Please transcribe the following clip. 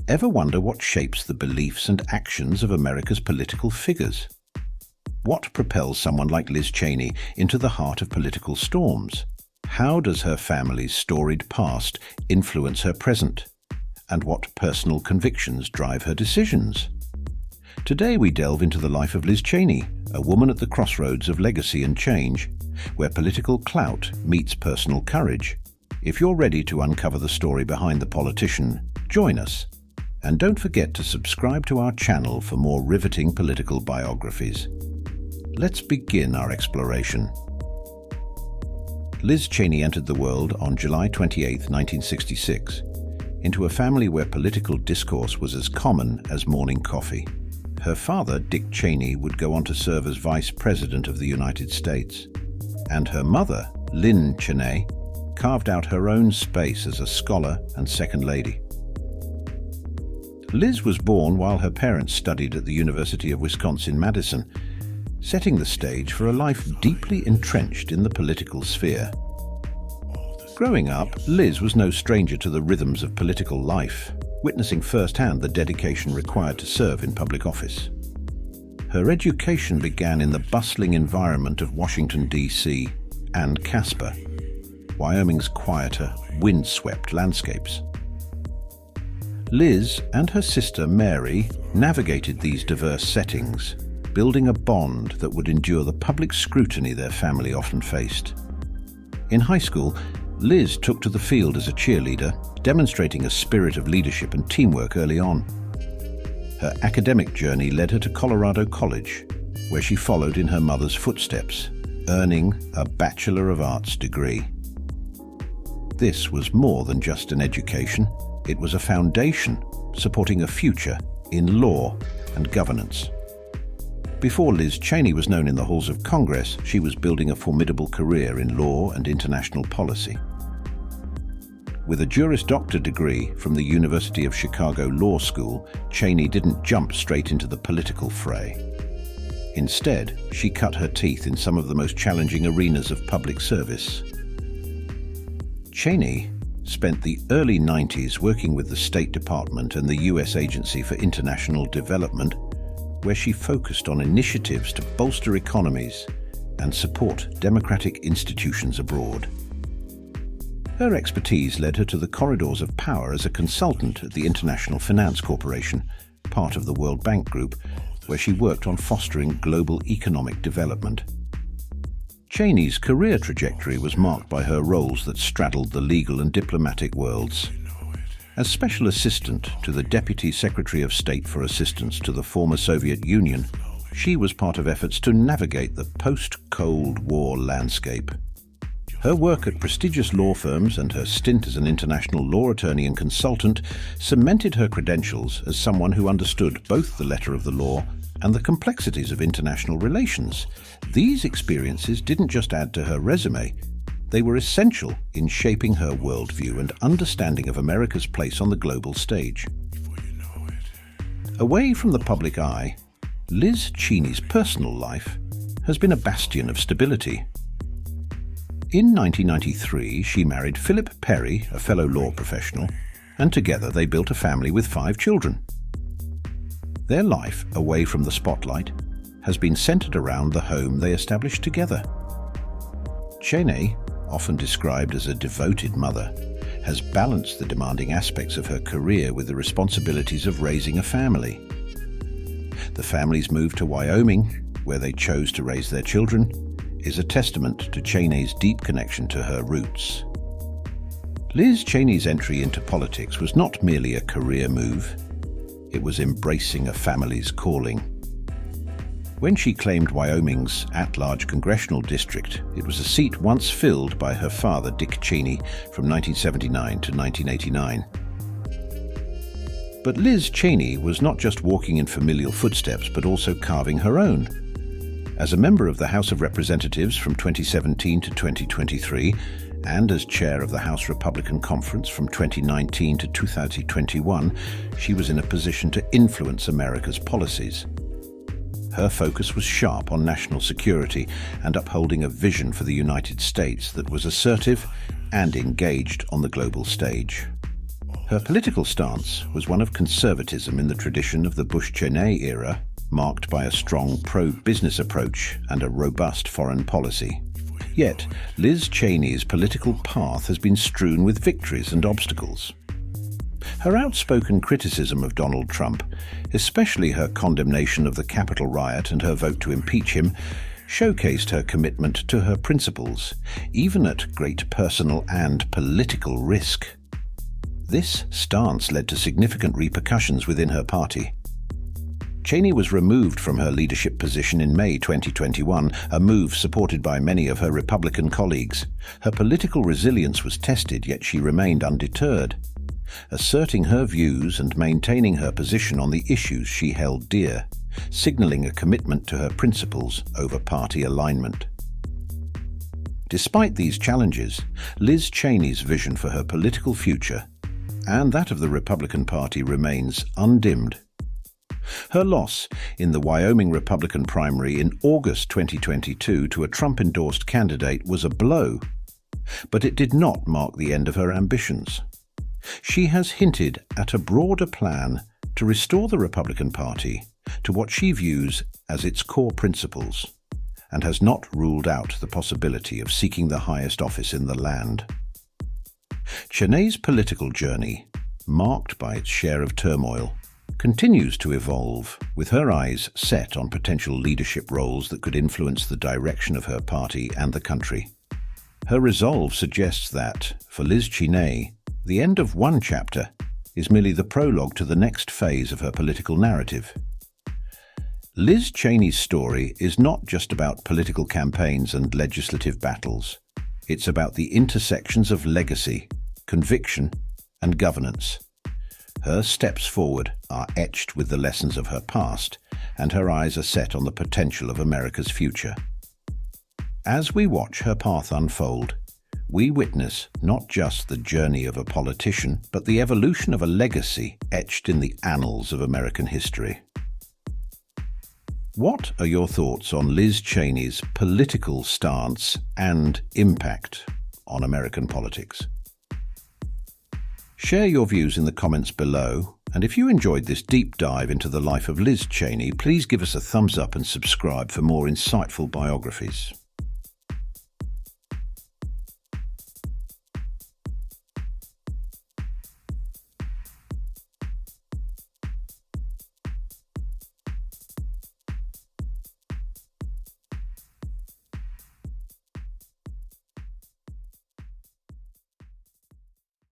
Ever wonder what shapes the beliefs and actions of America's political figures? What propels someone like Liz Cheney into the heart of political storms? How does her family's storied past influence her present? And what personal convictions drive her decisions? Today we delve into the life of Liz Cheney, a woman at the crossroads of legacy and change, where political clout meets personal courage. If you're ready to uncover the story behind the politician, join us. And don't forget to subscribe to our channel for more riveting political biographies. Let's begin our exploration. Liz Cheney entered the world on July 28, 1966, into a family where political discourse was as common as morning coffee. Her father, Dick Cheney, would go on to serve as Vice President of the United States, and her mother, Liz Cheney, carved out her own space as a scholar and second lady. Liz was born while her parents studied at the University of Wisconsin-Madison, setting the stage for a life deeply entrenched in the political sphere. Growing up, Liz was no stranger to the rhythms of political life, witnessing firsthand the dedication required to serve in public office. Her education began in the bustling environment of Washington, D.C. and Casper, Wyoming's quieter, windswept landscapes. Liz and her sister Mary navigated these diverse settings, building a bond that would endure the public scrutiny their family often faced. In high school, Liz took to the field as a cheerleader, demonstrating a spirit of leadership and teamwork early on. Her academic journey led her to Colorado College, where she followed in her mother's footsteps, earning a Bachelor of Arts degree. This was more than just an education. It was a foundation supporting a future in law and governance. Before Liz Cheney was known in the halls of Congress, she was building a formidable career in law and international policy. With a Juris Doctor degree from the University of Chicago Law School, Cheney didn't jump straight into the political fray. Instead, she cut her teeth in some of the most challenging arenas of public service. Cheney spent the early 90s working with the State Department and the U.S. Agency for International Development, where she focused on initiatives to bolster economies and support democratic institutions abroad. Her expertise led her to the corridors of power as a consultant at the International Finance Corporation, part of the World Bank Group, where she worked on fostering global economic development. Cheney's career trajectory was marked by her roles that straddled the legal and diplomatic worlds. As Special Assistant to the Deputy Secretary of State for Assistance to the former Soviet Union, she was part of efforts to navigate the post-Cold War landscape. Her work at prestigious law firms and her stint as an international law attorney and consultant cemented her credentials as someone who understood both the letter of the law and the complexities of international relations. These experiences didn't just add to her resume, they were essential in shaping her worldview and understanding of America's place on the global stage. Away from the public eye, Liz Cheney's personal life has been a bastion of stability. In 1993, she married Philip Perry, a fellow law professional, and together they built a family with 5 children. Their life, away from the spotlight, has been centered around the home they established together. Cheney, often described as a devoted mother, has balanced the demanding aspects of her career with the responsibilities of raising a family. The family's move to Wyoming, where they chose to raise their children, is a testament to Cheney's deep connection to her roots. Liz Cheney's entry into politics was not merely a career move, it was embracing a family's calling. When she claimed Wyoming's at-large congressional district, it was a seat once filled by her father, Dick Cheney, from 1979 to 1989. But Liz Cheney was not just walking in familial footsteps, but also carving her own. As a member of the House of Representatives from 2017 to 2023, and as chair of the House Republican Conference from 2019 to 2021, she was in a position to influence America's policies. Her focus was sharp on national security and upholding a vision for the United States that was assertive and engaged on the global stage. Her political stance was one of conservatism in the tradition of the Bush-Cheney era, marked by a strong pro-business approach and a robust foreign policy. Yet, Liz Cheney's political path has been strewn with victories and obstacles. Her outspoken criticism of Donald Trump, especially her condemnation of the Capitol riot and her vote to impeach him, showcased her commitment to her principles, even at great personal and political risk. This stance led to significant repercussions within her party. Cheney was removed from her leadership position in May 2021, a move supported by many of her Republican colleagues. Her political resilience was tested, yet she remained undeterred, asserting her views and maintaining her position on the issues she held dear, signaling a commitment to her principles over party alignment. Despite these challenges, Liz Cheney's vision for her political future and that of the Republican Party remains undimmed. Her loss in the Wyoming Republican primary in August 2022 to a Trump-endorsed candidate was a blow, but it did not mark the end of her ambitions. She has hinted at a broader plan to restore the Republican Party to what she views as its core principles, and has not ruled out the possibility of seeking the highest office in the land. Cheney's political journey, marked by its share of turmoil, continues to evolve, with her eyes set on potential leadership roles that could influence the direction of her party and the country. Her resolve suggests that, for Liz Cheney, the end of one chapter is merely the prologue to the next phase of her political narrative. Liz Cheney's story is not just about political campaigns and legislative battles. It's about the intersections of legacy, conviction, and governance. Her steps forward are etched with the lessons of her past, and her eyes are set on the potential of America's future. As we watch her path unfold, we witness not just the journey of a politician, but the evolution of a legacy etched in the annals of American history. What are your thoughts on Liz Cheney's political stance and impact on American politics? Share your views in the comments below, and if you enjoyed this deep dive into the life of Liz Cheney, please give us a thumbs up and subscribe for more insightful biographies.